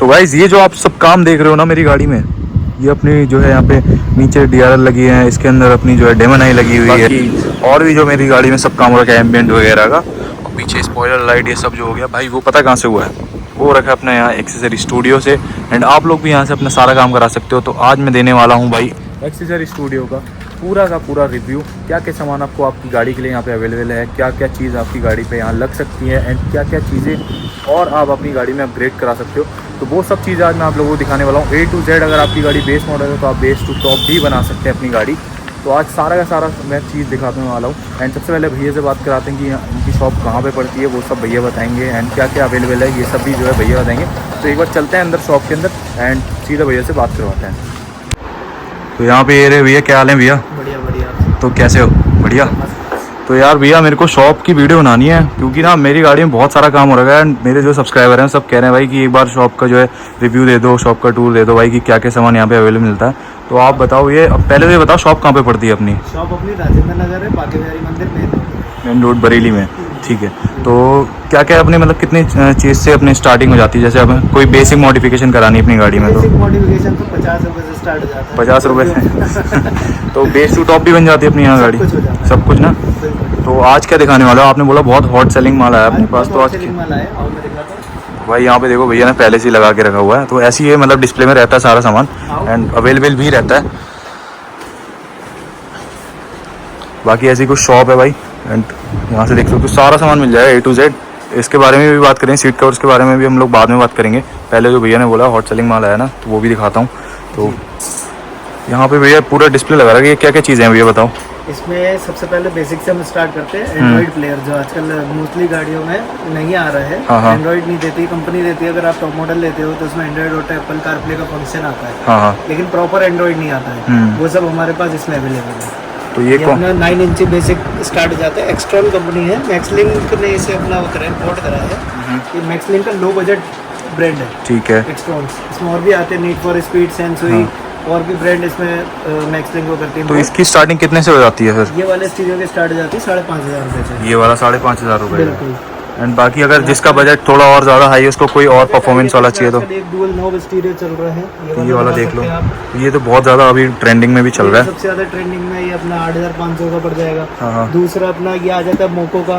तो गाइस ये जो आप सब काम देख रहे हो ना मेरी गाड़ी में, ये अपनी जो है यहाँ पे नीचे DRL लगी है, इसके अंदर अपनी जो है डेमन आई लगी हुई है, और भी जो मेरी गाड़ी में सब काम हो रखा है एम्बियंट वगैरह का। और पीछे स्पॉइलर लाइट ये सब जो हो गया भाई, वो पता कहाँ से हुआ है, वो रखा है अपने यहाँ एक्सेसरी स्टूडियो से। एंड आप लोग भी यहाँ से अपना सारा काम करा सकते हो। तो आज मैं देने वाला हूँ भाई एक्सेसरी स्टूडियो का पूरा रिव्यू, क्या क्या सामान आपको आपकी गाड़ी के लिए यहाँ पे अवेलेबल है, क्या क्या चीज़ आपकी गाड़ी पे यहाँ लग सकती है, एंड क्या क्या चीज़ें और आप अपनी गाड़ी में अपग्रेड करा सकते हो। तो वो सब चीज़ आज मैं आप लोगों को दिखाने वाला हूँ A to Z। अगर आपकी गाड़ी बेस मॉडल है तो आप बेस टू टॉप भी बना सकते हैं अपनी गाड़ी। तो आज सारा का सारा मैं चीज़ दिखाने वाला हूँ। एंड सबसे पहले भैया से बात कराते हैं कि इनकी शॉप कहाँ पे पड़ती है, वो सब भैया बताएंगे। एंड क्या क्या अवेलेबल है ये सब भी जो है भैया बताएंगे। तो एक बार चलते हैं अंदर शॉप के अंदर एंड सीधा भैया से बात करवाते हैं। तो यहाँ पे ये रहे भैया, क्या हाल है भैया? बढ़िया बढ़िया। तो कैसे हो? बढ़िया। तो यार भैया मेरे को शॉप की वीडियो बनानी है, क्योंकि ना मेरी गाड़ी में बहुत सारा काम हो रहा है। एंड मेरे जो सब्सक्राइबर हैं सब कह रहे हैं भाई कि एक बार शॉप का जो है रिव्यू दे दो, शॉप का टूर दे दो भाई कि क्या क्या सामान यहाँ पे अवेलेबल मिलता है। तो आप बताओ, ये अब पहले तो ये बताओ शॉप कहाँ पे पड़ती है अपनी? शॉप अपनी राजेंद्र नगर है, बाकी बिहारी मंदिर मेन रोड बरेली में। ठीक है। तो क्या क्या अपने मतलब कितनी चीज़ से अपनी स्टार्टिंग हो जाती है? जैसे अब कोई बेसिक मॉडिफिकेशन करानी अपनी गाड़ी में, तो बेसिक मॉडिफिकेशन तो 50 रुपये से स्टार्ट हो जाता है। 50 रुपये से तो बेस टू टॉप भी बन जाती है अपनी यहाँ गाड़ी? सब कुछ ना। तो आज क्या दिखाने वाला हो? आपने बोला बहुत हॉट सेलिंग माल आया अपने पास, तो आज भाई यहाँ पे देखो भैया ने पहले से ही लगा के रखा हुआ है। तो ऐसी ये मतलब डिस्प्ले में रहता है सारा सामान एंड अवेलेबल भी रहता है। बाकी ऐसी कुछ शॉप है भाई एंड यहाँ से देख सकते हो सारा सामान मिल जाएगा A to Z। इसके बारे में भी बात करेंगे, सीट कवर्स के बारे में भी हम लोग बाद में बात करेंगे। पहले जो भैया ने बोला हॉट सेलिंग माल आया ना, तो वो भी दिखाता हूँ। तो यहाँ पे भैया पूरा डिस्प्ले लगा रहा है। ये क्या क्या चीज़ें हैं भैया बताओ? इसमें सबसे पहले बेसिक से हम स्टार्ट करते हैं। एंड्रॉइड प्लेयर जो आजकल मोस्टली गाड़ियों में नहीं आ रहा है, एंड्रॉइड नहीं देती कंपनी, देती है। अगर आप टॉप मॉडल लेते हो तो उसमें एंड्रॉइड और एप्पल कारप्ले का फंक्शन आता है, लेकिन प्रॉपर एंड्रॉइड नहीं आता है। वो सब हमारे पास इसमें अवेलेबल है। तो ये अपना 9 इंच बेसिक स्टार्ट हो जाता है। एक्सट्रॉन कंपनी है, मैक्सलिंक ने इसे अपना पोर्ट करा है। ये मैक्सलिंक का लो बजट ब्रांड है। ठीक है। एक्सट्रॉन इसमें और भी आते हैं, नीड फॉर स्पीड, सेंसुई और भी ब्रांड इसमें मैक्सलिंक को करती है। तो इसकी स्टार्टिंग कितने से हो जाती है फिर? ये वाले स्टीरियो की स्टार्ट हो जाती है 5,500 रुपये से। ये वाला 5,500 रुपये। बिल्कुल। एंड बाकी अगर जिसका बजट थोड़ा और ज़्यादा हाई है, उसको कोई और परफॉर्मेंस वाला चाहिए तो एक डुअल नॉब स्टीरियो चल रहा है, ये वाला देख लो। ये तो बहुत ज़्यादा अभी ट्रेंडिंग में भी चल रहा है। सबसे ज़्यादा ट्रेंडिंग में ये अपना 8,500 का पड़ जाएगा। दूसरा अपना ये आ जाता है मोको का।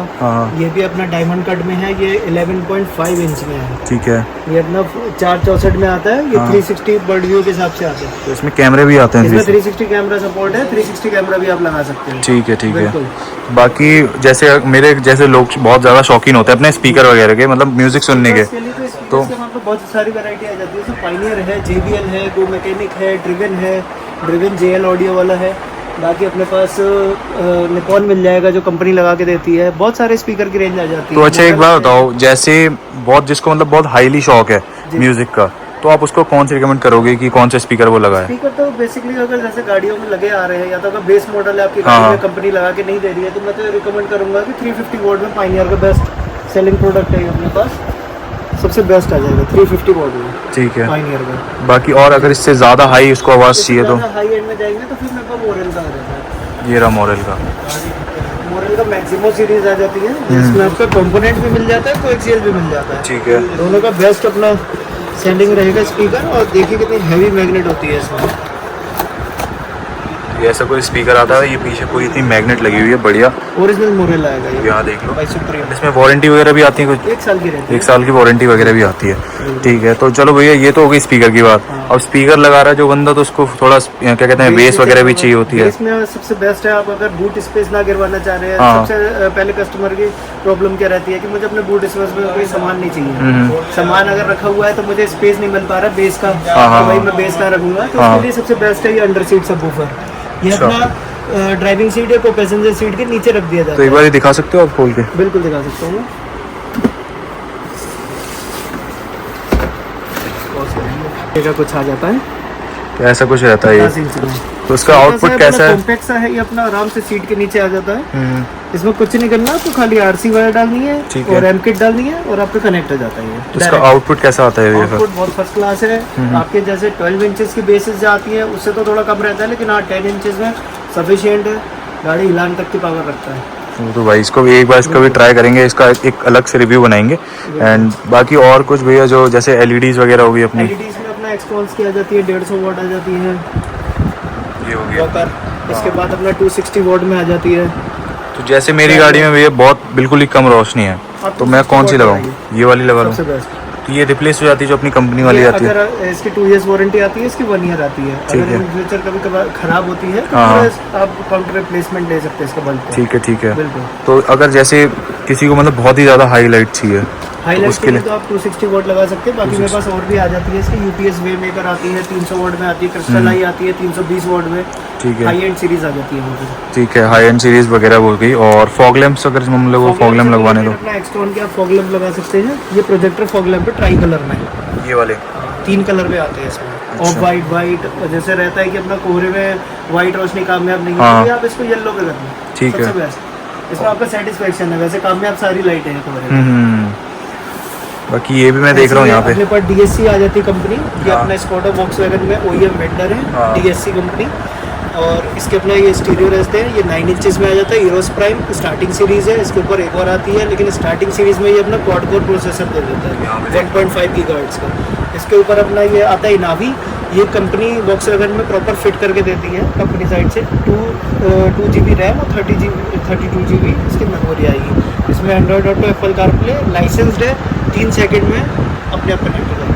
ये भी अपना डायमंड कट में है, ये 11.5 इंच में है। ठीक है। ये अपना 464 में आता है। ये 360 बर्ड व्यू के हिसाब से आता है। तो इसमें कैमरे भी आते हैं? इसमें 360 कैमरा सपोर्ट है, 360 कैमरा भी आप लगा सकते हैं। ठीक है ठीक है। बाकी जैसे मेरे जैसे लोग बहुत ज़्यादा शौकीन होते हैं अपने स्पीकर वगैरह के, मतलब म्यूजिक सुनने के, तो बहुत सारी वैरायटी आ जाती है। पायनियर है, JBL है, गो मैकेनिक है, ड्रिवन JL ऑडियो वाला है। बाकी अपने पास निकॉन मिल जाएगा जो कंपनी लगा के देती है। बहुत सारे स्पीकर की रेंज आ जाती है। तो अच्छा एक बात बताओ, जैसे बहुत जिसको मतलब बहुत हाईली शौक है म्यूजिक का, तो आप उसको कौन से रिकमेंड करोगे कि कौन से स्पीकर वो लगाए? स्पीकर तो बेसिकली अगर जैसे गाड़ियों में लगे आ रहे हैं, या तो अगर बेस मॉडल है आपकी गाड़ी में कंपनी लगा के नहीं दे रही है, तो मैं तो रिकमेंड करूंगा कि 350 वॉट में पायनियर का बेस्ट सेलिंग प्रोडक्ट है अपने पास, सबसे बेस्ट आ जाएगा 350 वॉट में। ठीक है, पायनियर का। बाकी और अगर इससे ज़्यादा हाई उसको आवाज़ चाहिए तो हाई एंड में जाएंगे तो फिर मेरे पास मोरेल का आ जाता है। ये रहा मोरेल का। मोरेल का मैक्सिमो सीरीज आ जाती है, जिसमें आपका कंपोनेंट भी मिल जाता है, कोएक्सियल भी मिल जाता है। ठीक है। दोनों का बेस्ट अपना सेंडिंग रहेगा स्पीकर। और देखिए कितनी हैवी मैग्नेट होती है इसमें। ये ऐसा कोई स्पीकर आता है, ये पीछे कोई इतनी मैग्नेट लगी हुई है, बढ़िया ओरिजिनल मोरेल आएगा ये। यहाँ देख लो। इसमें वारंटी वगैरह भी आती है कुछ? 1 साल की रहती है। 1 साल की वारंटी वगैरह भी आती है। ठीक है। तो चलो भैया ये तो हो गई स्पीकर की बात। अब स्पीकर लगा रहा है जो बंदा, तो उसको थोड़ा क्या कहते हैं बेस वगैरह भी चाहिए होती है। इसमें सबसे बेस्ट है, आप अगर बूट स्पेस ना गिरवाना चाह रहे हैं, सबसे पहले कस्टमर की प्रॉब्लम क्या रहती है कि मुझे अपने बूट स्पेस में कोई सामान नहीं चाहिए। सामान अगर रखा हुआ है तो मुझे स्पेस नहीं मिल पा रहा बेस का, तो भाई मैं बेस ना रखूंगा। तो उसके लिए सबसे बेस्ट है ये अंडर सीट सबवूफर। ये अपना ड्राइविंग सीट या को पैसेंजर सीट के नीचे रख दिया जाता है। तो एक बार ये दिखा सकते हो आप खोल के? बिल्कुल दिखा सकता हूँ। कुछ आ जाता है, तो ऐसा कुछ रहता है ये। तो उसका आउटपुट कैसा है? कॉम्पैक्ट सा है, ये अपना आराम से सीट के नीचे आ जाता है। इसमें कुछ नहीं करना, तो खाली RC वायर डालनी है और एम किट डालनी है और आपका कनेक्ट हो जाता है। तो उसका आउटपुट कैसा आता है? आउटपुट बहुत फर्स्ट क्लास है। आपके जैसे 12 इंचेस की बेसिस जो आती है उससे तो थोड़ा कम रहता है, लेकिन हाँ 10 इंचेस में सफिशिएंट है। गाड़ी हिलाने तक की पावर रखता है। तो भाई इसको भी एक बार इसका भी ट्राई करेंगे, इसका एक अलग से रिव्यू बनाएंगे। एंड बाकी और कुछ भैया जो जैसे एलईडीज वगैरह होगी अपनी, एलईडीज में अपना एक्सपॉन्स की आ जाती है 150 वॉट आ जाती है, ये हो गया। वॉकर इसके बाद अपना 260 वॉट में आ जाती है। तो जैसे मेरी गाड़ी में भैया बहुत बिल्कुल ही कम रोशनी है, तो मैं कौन सी लगाऊँ? ये वाली लगा लूँ? सबसे बेस्ट। तो ये रिप्लेस हो जाती है जो अपनी कंपनी वाली आती है? अगर इसकी 2 इयर्स वारंटी आती है, इसकी 1 ईयर आती है। अगर इन फ्यूचर कभी कभार खराब होती है तो आप काउंटर रिप्लेसमेंट ले सकते हैं इसका बल्ब। ठीक है ठीक है। बिल्कुल। तो अगर जैसे किसी को मतलब बहुत ही ज़्यादा हाईलाइट चाहिए, हाईलाइट के लिए तो आप 260 वॉट लगा सकते हैं। बाकी मेरे पास और भी आ जाती है इसकी, यूपीएस वे मेकर आती है 300 वॉट में आती है, क्रिस्टल आई आती है 320 वॉट में। ठीक है, हाई एंड सीरीज आ जाती है मुझे। ठीक है, हाई एंड सीरीज वगैरह हो गई। और फॉग लैंप्स अगर हम लोग फॉग लैंप लगवाने तो अपना एक्सटर्न के आप फॉग लैंप लगा सकते हैं। ये प्रोजेक्टर फॉग लैंप है, ट्राई कलर में, ये वाले 3 कलर में आते हैं इसमें। ऑफ वाइट, वाइट, जैसे रहता है कि अपना कोहरे में वाइट रोशनी कामयाब नहीं है, आप इसको येलो पे कर दें। ठीक है, सबसे बेस्ट इसमें आपका सेटिस्फेक्शन है। वैसे कामयाब सारी लाइटें हैं कोहरे में। बाकी ये भी मैं देख रहा हूँ यहाँ पे अपने पास डीएससी आ जाती है कंपनी। ये अपना स्कोडा वॉक्सवैगन में ओईएम वेंडर है, डीएससी कंपनी। और इसके अपना ये स्टीरियो रहते हैं, ये 9 इंचेस में आ जाता है। हीरोस प्राइम स्टार्टिंग सीरीज़ है, इसके ऊपर एक और आती है, लेकिन स्टार्टिंग सीरीज़ में ये अपना क्वाड कोर प्रोसेसर दे देता है 1.5 गीगाहर्ट्ज़ का। इसके ऊपर अपना ये आता है नावी, ये कंपनी वॉक्सवैगन में प्रॉपर फिट करके देती है कंपनी साइड से। 2 GB रैम और 32 GB इसकी मेमोरी आएगी। इसमें Android auto, Apple CarPlay licensed है, 3 सेकंड में अपने आप कनेक्ट हो जाएगा।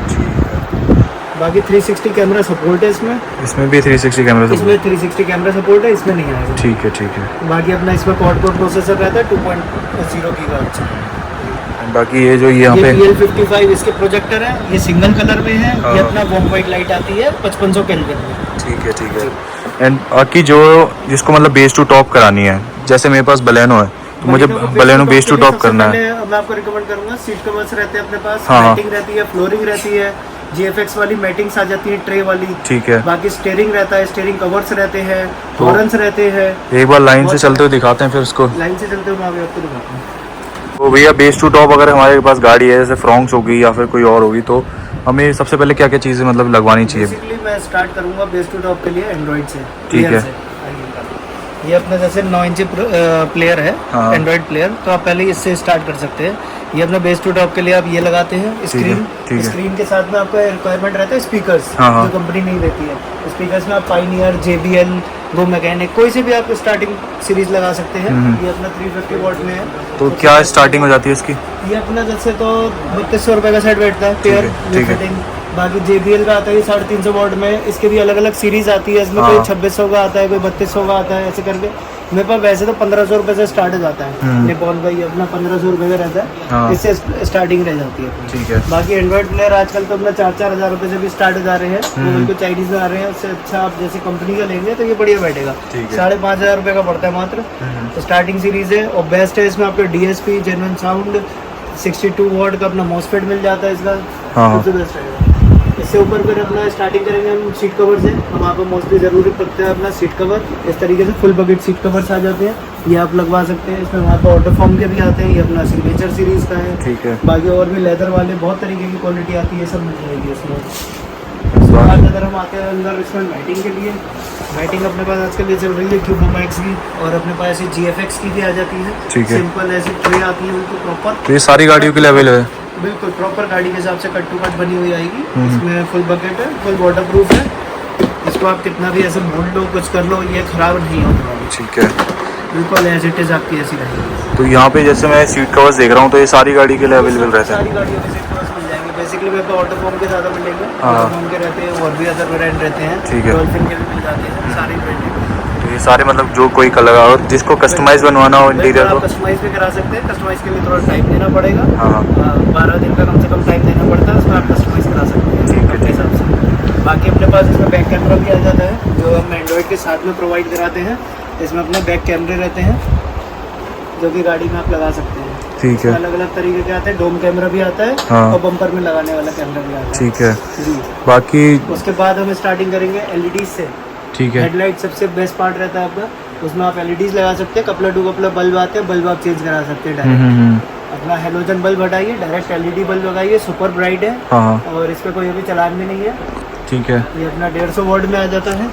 बाकी 360 कैमरा सपोर्ट है इसमें भी 360 कैमरा सपोर्ट, इसमें 360 कैमरा सपोर्ट है, इसमें नहीं आएगा। ठीक है ठीक है। बाकी अपना इसमें क्वाड कोर प्रोसेसर रहता है 2.0 गीगाहर्ट्ज़। बाकी ये जो यहाँ पे PL55 इसके प्रोजेक्टर है, ये सिंगल कलर में है। ये अपना वॉम वाइट लाइट आती है 5500 केल्विन में। ठीक है ठीक है। एंड बाकी जो जिसको मतलब बेस टू टॉप करानी है, जैसे मेरे पास बलेनो है तो मुझे बलेनो बेस टू टॉप करना है। मैं आपको रिकमेंड करूंगा, सीट कवर्स रहते हैं अपने पास, मैटिंग रहती है, फ्लोरिंग रहती है, GFX वाली मैटिंग्स आ जाती है, ट्रे वाली। ठीक है। बाकी स्टीयरिंग रहता है, स्टीयरिंग कवर्स रहते हैं, हॉर्न्स रहते हैं। एक बार लाइन से चलते हुए दिखाते हैं, फिर उसको लाइन से चलते हुए मैं आपको दिखाता हूँ। तो भैया बेस टू टॉप अगर हमारे पास गाड़ी है, जैसे फ्रॉन्क्स होगी या फिर कोई और होगी, तो हमें सबसे पहले क्या क्या चीज़ें मतलब लगवानी चाहिए? बेसिकली मैं स्टार्ट करूंगा बेस टू टॉप के लिए एंड्रॉइड से। ठीक है। ये अपना जैसे 9 इंच प्लेयर है, एंड्रॉइड प्लेयर, तो आप पहले इससे स्टार्ट कर सकते हैं। ये अपना बेस टू टॉप के लिए आप ये लगाते हैं स्क्रीन। स्क्रीन के साथ में आपका रिक्वायरमेंट रहता है स्पीकर्स, जो कंपनी नहीं देती है। स्पीकर्स में आप पायनियर, JBL, गो मैकेनिक, कोई से भी आप स्टार्टिंग सीरीज लगा सकते हैं। ये अपना 350 वॉट में है। तो क्या स्टार्टिंग हो जाती है इसकी? ये अपना जैसे तो 3200 रुपये का सेट बैठता है पेयर फिटिंग। बाकी JBL का आता है 350 वॉट में। इसके भी अलग अलग सीरीज आती है, इसमें कोई 2600 का आता है, कोई 3200 का आता है, ऐसे करके। मेरे पास वैसे तो 1500 रुपये से स्टार्ट हो जाता है। निकॉन का ये अपना 1500 रुपये का रहता है, इससे स्टार्टिंग रह जाती है। ठीक है। बाकी एंड्रॉइड प्लेयर आजकल तो अपना 4-4 हज़ार रुपये से भी स्टार्ट हो जा रहे हैं, वो बिल्कुल चाइनीज में आ रहे हैं। उससे अच्छा आप जैसे कंपनी का लेंगे तो ये बढ़िया बैठेगा। 5,500 रुपये का पड़ता है मात्र, तो स्टार्टिंग सीरीज है। और बेस्ट है इसमें आपको DSP, जेन्युइन साउंड, 62 वॉट का अपना मॉसफेट मिल जाता है इसका, सबसे बेस्ट रहेगा। इससे ऊपर फिर अपना स्टार्टिंग करेंगे हम सीट कवर से। हम आपको मोस्टली ज़रूरी पड़ता है अपना सीट कवर। इस तरीके से फुल बकेट सीट कवर्स आ जाते हैं, ये आप लगवा सकते हैं। इसमें हमारे पास ऑटो फॉर्म के भी आते हैं, ये अपना सिग्नेचर सीरीज़ का है। ठीक है। बाकी और भी लेदर वाले बहुत तरीके की क्वालिटी आती है, सब मिल जाएगी इसमें। उसके बाद अगर हम आते हैं अंदर इसमें मैटिंग के लिए, मैटिंग अपने पास आजकल ये चल रही है क्यूबोमैक्स की, और अपने पास ऐसी GFX की भी आ जाती है। सिंपल ऐसी ट्रे आती है उनको प्रॉपर। तो ये सारी गाड़ियों के लिए अवेलेबल है? बिल्कुल प्रॉपर गाड़ी के हिसाब से कट टू कट बनी हुई आएगी। इसमें फुल बकेट है, फुल वाटर प्रूफ है। इसको आप कितना भी ऐसे मोड़ लो, कुछ कर लो, ये खराब नहीं होगा। ठीक है। बिल्कुल एज इट इज आपकी ऐसी रहेगी। तो यहाँ पे जैसे मैं सीट कवर्स देख रहा हूँ, तो ये सारी गाड़ी के लिए अवेलेबल रहता है? सारी गाड़ियों के सीट कवर्स मिल जाएंगे। बेसिकली मेरे को ऑटो फॉर्म के ज़्यादा मिलेंगे, ऑटो फॉर्म के रहते हैं, और भी अदर ब्रांड रहते हैं। ठीक है। डॉल्फिन के भी मिल जाते हैं, सारे ब्रांड। ये सारे मतलब जो कोई कलर और जिसको कस्टमाइज बनवाना हो इंटीरियर को, कस्टमाइज भी करा सकते हैं। कस्टमाइज के लिए थोड़ा टाइम देना पड़ेगा। 12 दिन का कम से कम टाइम देना पड़ता है, उसमें आप कस्टमाइज करा सकते हैं अपने हिसाब से। बाकी अपने पास इसमें बैक कैमरा भी आ जाता है, जो हम एंड्रॉइड के साथ में प्रोवाइड कराते हैं। इसमें अपने बैक कैमरे रहते हैं, जो कि गाड़ी में आप लगा सकते हैं। ठीक है। अलग अलग तरीके के आते हैं, डोम कैमरा भी आता है, और बम्पर में लगाने वाला कैमरा भी आता है। ठीक है जी। बाकी उसके बाद हम स्टार्टिंग करेंगे LED से। ठीक है। हेडलाइट सबसे बेस्ट पार्ट रहता है आपका, उसमें आप LEDs लगा सकते हैं। कपड़ा टू कपड़ा बल्ब आते हैं, बल्ब आप चेंज करा सकते हैं डायरेक्ट। अपना हेलोजन बल्ब हटाइए, डायरेक्ट LED बल्ब लगाइए, सुपर ब्राइट है, और इस पर कोई अभी चलान भी नहीं है। ठीक है। ये अपना 150 वॉट में आ जाता है,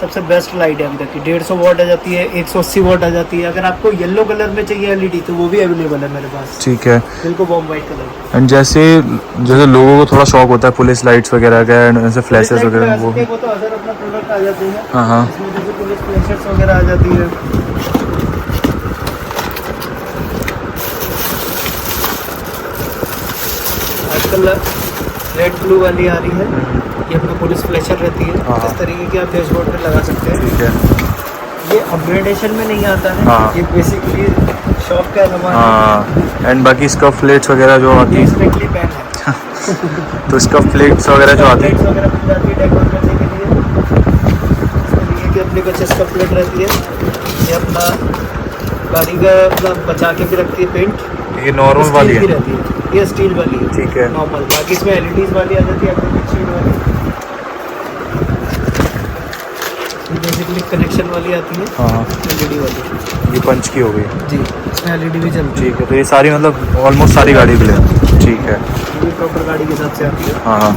सबसे बेस्ट लाइट है अभी तक की। 150 वॉट आ जाती है, 180 वॉट आ जाती है। अगर आपको येलो कलर में चाहिए एलईडी तो वो भी अवेलेबल है मेरे पास। ठीक है। बिल्कुल बॉम वाइट कलर। एंड जैसे जैसे लोगों को थोड़ा शौक होता है पुलिस लाइट्स वगैरह का, ऐसे फ्लैशेस वगैरह, वो भी। वो तो अदर अपना प्रोडक्ट आ जाते हैं। हाँ हाँ। इसमें जैसे पुलिस फ्लैशेस वगैरह आ जाती है। आजकल रेड ब्लू वाली आ रही है, ये अपना पुलिस फ्लैशर रहती है। इस तरीके की आप डैशबोर्ड पे लगा सकते हैं। ठीक है। ये अपग्रेडेशन में नहीं आता है। हाँ। ये बेसिकली शॉप का सामान है। हाँ। एंड बाकी इसका प्लेट्स वगैरह जो आती ये है, स्ट्रिक्टली बैन है। तो इसका प्लेट्स वगैरह जो आती है, प्लेट्स वगैरह मिल जाती है डेकोर करने के लिए। इस तरीके की अपनी कुछ इसका प्लेट रहती है। ये अपना गाड़ी का अपना बचा के भी रखती है पेंट। ये नॉर्मल वाली स्टील की है। रहती है, ये स्टील वाली है। ठीक है। नॉर्मल। बाकी इसमें एलईडीज वाली आ जाती है, एक्रिलिक शीट वाली। ये बेसिकली कनेक्शन वाली आती है। हाँ। एलईडी वाली। ये पंच की हो गई। जी, इसमें एलईडी भी चलती है। ठीक है। तो ये सारी मतलब ऑलमोस्ट सारी गाड़ी के लिए। ठीक है। ये प्रॉपर गाड़ी के हिसाब से आती है। हाँ हाँ।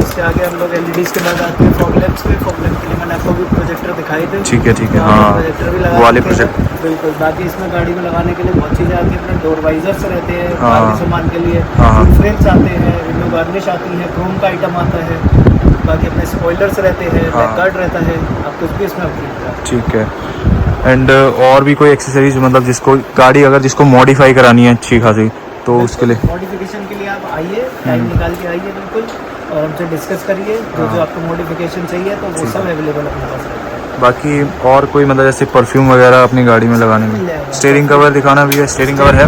इसके आगे हम लोग एलईडीज के बाद आते हैं फॉग लैंप्स पे। फॉग लैंप के लिए मैंने आपको भी प्रोजेक्टर दिखाई थे। ठीक है। ठीक है। वहाँ हाँ, प्रोजेक्टर भी लगा वो वाले सकते हैं। प्रोजेक्ट। बिल्कुल। बाकी इसमें गाड़ी में लगाने के लिए बहुत चीज़ें आती हैं। अपने डोर वाइजर्स रहते हैं हाँ। बाकी सामान के लिए। हाँ। फ्रेम्स आते हैं, विंडो गार्निश आती है, क्रोम का आइटम आता है। बाकी अपने स्पॉयलर्स रहते हैं, हाँ। बैक गार्ड रहता है। आप कुछ भी इसमें अपडेट करा। ठीक है। एंड और भी कोई एक्सेसरीज मतलब जिसको गाड़ी अगर जिसको मॉडिफाई करानी है अच्छी खासी, तो उसके लिए मॉडिफिकेशन के लिए आप आइए, टाइम निकाल के आइए बिल्कुल, और हमसे डिस्कस करिए। जो आपको मॉडिफिकेशन चाहिए तो वो सब अवेलेबल अपने पास रहता है। बाकी और कोई मतलब जैसे परफ्यूम वगैरह अपनी गाड़ी में लगाने मिल में, जाएगा। स्टीयरिंग कवर दिखाना भी है। स्टीयरिंग कवर है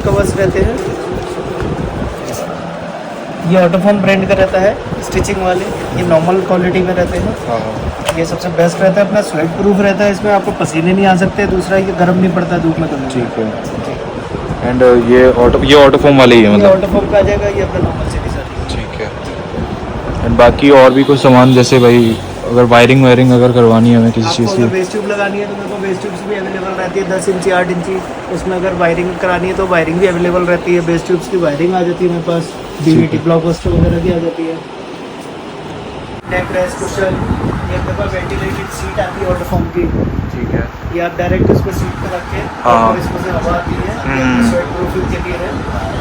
कवर्स रहते हैं। ये ऑटोफोन ब्रांड का रहता है, स्टिचिंग वाले। ये नॉर्मल क्वालिटी में रहते हैं। हाँ। ये सबसे बेस्ट रहता है, अपना स्वेट प्रूफ रहता है। इसमें आपको पसीने नहीं आ सकते। दूसरा ये गर्म नहीं पड़ता धूप में कभी। ठीक है। एंड ये ऑटोफोम वाले ही है ये मतलब। ऑटोफोम का आ जाएगा, ये अपना नॉर्मल सीरीज आती है। ठीक है। एंड बाकी और भी कुछ सामान जैसे भाई अगर वायरिंग अगर करवानी है हमें किसी आपको चीज़ अगर की, बेस ट्यूब लगानी है तो मेरे को बेस ट्यूब्स भी अवेलेबल रहती है 10 इंची 8 इंची। उसमें अगर वायरिंग करानी है तो वायरिंग भी अवेलेबल रहती है। बेस ट्यूब्स की वायरिंग आ जाती है मेरे पास। डीवीटी ब्लॉकबस्टर वगैरह भी आ जाती है। नेक रेस्ट कुशन, ये मेरे पास वेंटिलेटेड सीट आती है ऑटोफॉर्म की। ठीक है। ये आप डायरेक्ट उसको सीट पर रख के हाँ। और इसमें से हवा आती है। ये आपको स्वेट प्रूफिंग के लिए है।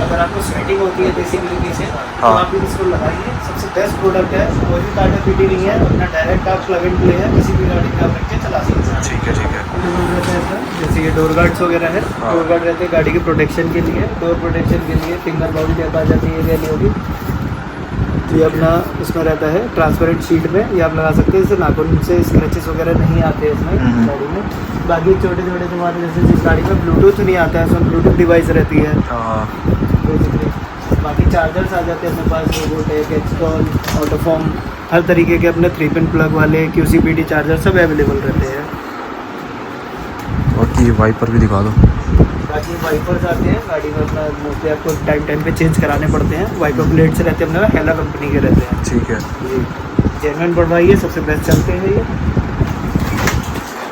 अगर आपको स्वेटिंग होती है बेसिकली से तो हाँ। आप भी इसको लगाइए। सबसे बेस्ट प्रोडक्ट है, कोई भी काटा पीटी नहीं है। अपना डायरेक्ट आप प्लग एंड प्ले है, किसी भी गाड़ी में आप रख के चला सकते हैं। ठीक है। ठीक है। जैसे ये डोर गार्ड्स वगैरह है। हाँ। डोर गार्ड रहते हैं गाड़ी के प्रोटेक्शन के लिए। डोर प्रोटेक्शन के लिए फिंगर बाउल टैप आ जाती है, ये होगी। ये अपना उसमें रहता है ट्रांसपेरेंट शीट में, ये आप लगा सकते हैं। इससे नाखून से स्क्रैचेस वगैरह नहीं आते हैं इसमें गाड़ी में। बाकी छोटे छोटे सामान जैसे जिस गाड़ी में ब्लूटूथ नहीं आता है उसमें ब्लूटूथ डिवाइस रहती है। हाँ। बाकी चार्जर्स आ जाते हैं अपने पास, रोबोटेक, एक्सटॉल, ऑटोफॉर्म, हर तरीके के अपने 3 पिन प्लग वाले QCPD चार्जर सब अवेलेबल रहते हैं। बाकी वाइपर भी दिखा दो। बाकी वाइपर्स आते हैं गाड़ी में, अपना मोस्टली आपको टाइम पे चेंज कराने पड़ते हैं। वाइपर ब्लेड्स रहते हैं अपने हेला कंपनी के रहते हैं। ठीक है। ये जेन्युइन बढ़वाई है, सबसे बेस्ट चलते हैं ये।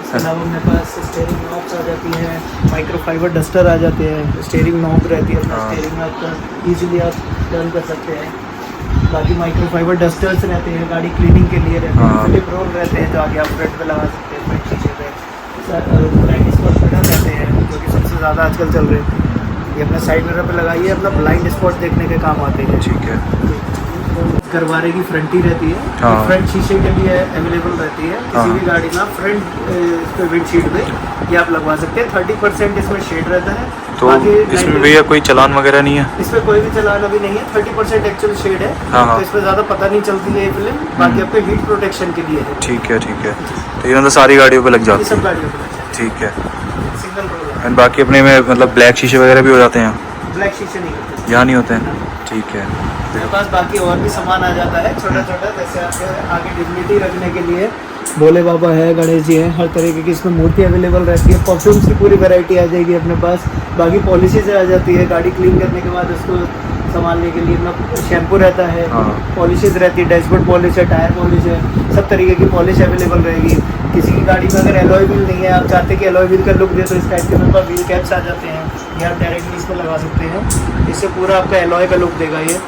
इसके अलावा मेरे पास स्टीयरिंग नॉब्स आ जाती हैं, माइक्रोफाइबर डस्टर आ जाते हैं, स्टीयरिंग नॉब रहती है। अपना हाँ। स्टीयरिंग में आपका ईजिली आप टर्न कर सकते हैं। बाकी माइक्रोफाइबर डस्टर्स रहते हैं गाड़ी क्लीनिंग के लिए रहते हैं। हाँ। फिलिप रोल रहते हैं जो आगे आप फ्रंट पे लगा सकते हैं, फ्रंट शीशे पे। ब्लाइंड स्पॉट मिरर रहते हैं जो कि सबसे ज़्यादा आजकल चल रहे हैं। ये अपना साइड मिरर पे लगाइए, अपना ब्लाइंड स्पॉट देखने के काम आते हैं। ठीक है। गरवारे की फ्रंट ही रहती है। हाँ। फ्रंट शीशे के लिए अवेलेबल रहती है। किसी हाँ। भी गाड़ी में आप फ्रंट विंडशील्ड पे ये आप लगवा सकते हैं। 30% इसमें शेड रहता है। तो बाकी इसमें 90 भैया कोई चालान वगैरह नहीं है? इसमें कोई भी चलान अभी नहीं है। 30% एक्चुअल शेड है। हाँ, हाँ। तो इसमें ज़्यादा पता नहीं चलती है ये फिल्म। बाकी आपके हीट प्रोटेक्शन के लिए है। ठीक है। ठीक है। तो ये मतलब सारी गाड़ियों पे लग ये जाती सब है। गाड़ियों पे ठीक है। सिंगल रोल है। एंड बाकी अपने में मतलब ब्लैक शीशे वगैरह भी हो जाते हैं? ब्लैक शीशे नहीं होते यहाँ नहीं होते हैं? ठीक है। मेरे पास। बाकी और भी सामान आ जाता है छोटा छोटा, जैसे आपके आगे डिग्निटी रखने के लिए भोले बाबा है, गणेश जी है, हर तरीके की इसमें मूर्ति अवेलेबल रहती है। परफ्यूम्स की पूरी वैरायटी आ जाएगी अपने पास। बाकी पॉलिसीज आ जाती है गाड़ी क्लीन करने के बाद उसको संभालने के लिए। अपना शैम्पू रहता है, हाँ। पॉलिशेज रहती है, डैशबोर्ड पॉलिश है, टायर पॉलिश है, सब तरीके की पॉलिश अवेलेबल रहेगी। किसी की गाड़ी में अगर एलॉय व्हील नहीं है, आप चाहते हैं कि एलॉय व्हील का लुक दे, तो इस टाइप के मेरे पास व्हील कैप्स आ जाते हैं। ये आप डायरेक्टली इसमें लगा सकते हैं, इससे पूरा आपका एलॉय का लुक देगा ये।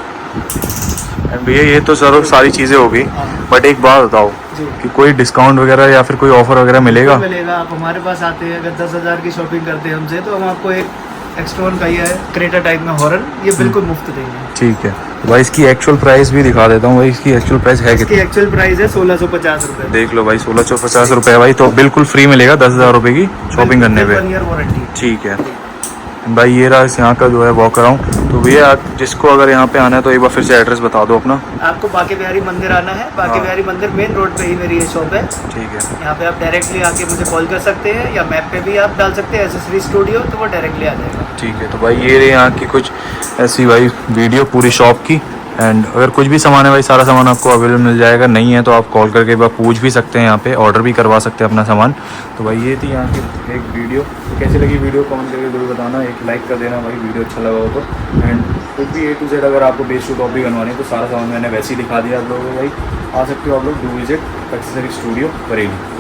एंड भैया ये तो सर सारी चीज़ें हो गई, हाँ। बट एक बात बताओ, जी। कि कोई डिस्काउंट वगैरह या फिर कोई ऑफर वगैरह मिलेगा? मिलेगा। आप हमारे पास आते हैं, अगर 10,000 की शॉपिंग करते हैं हमसे, तो हम आपको एक एक्सट्रॉन का ये है क्रेटा टाइप में हॉर्न, ये बिल्कुल मुफ्त देंगे। ठीक है, तो भाई इसकी एक्चुअल प्राइस भी दिखा देता हूँ भाई। इसकी एक्चुअल प्राइस है इसकी कितनी? एक्चुअल प्राइस है 1650 रुपये। देख लो भाई, 1650 रुपये भाई, तो बिल्कुल फ्री मिलेगा 10,000 रुपये की शॉपिंग करने पे। 1 ईयर वारंटी। ठीक है भाई, ये रहा यहाँ का जो है वॉक अराउंड। तो भैया जिसको अगर यहाँ पे आना है तो एक बार फिर से एड्रेस बता दो अपना। आपको बांके बिहारी मंदिर आना है। बांके बिहारी मंदिर मेन रोड पे ही मेरी ये शॉप है। ठीक है, यहाँ पे आप डायरेक्टली आके मुझे कॉल कर सकते हैं, या मैप पे भी आप डाल सकते हैं एसेसरी स्टूडियो, तो वो डायरेक्टली आ जाएगा। ठीक है। तो भाई ये रही यहाँ की कुछ ऐसी भाई वीडियो पूरी शॉप की। एंड अगर कुछ भी सामान है भाई, सारा सामान आपको अवेलेबल मिल जाएगा। नहीं है तो आप कॉल करके एक बार पूछ भी सकते हैं, यहाँ पे ऑर्डर भी करवा सकते हैं अपना सामान। तो भाई ये थी यहाँ की एक वीडियो। तो कैसी लगी वीडियो कमेंट करके जरूर बताना, एक लाइक कर देना भाई वीडियो अच्छा लगा हो तो। एंड कुछ भी A to Z अगर आपको बेस टू टॉप भी बनवानी है तो सारा सामान मैंने वैसे ही दिखा दिया आप लोगों को भाई। आ सकते हो आप लोग, do visit accessory studio Bareilly.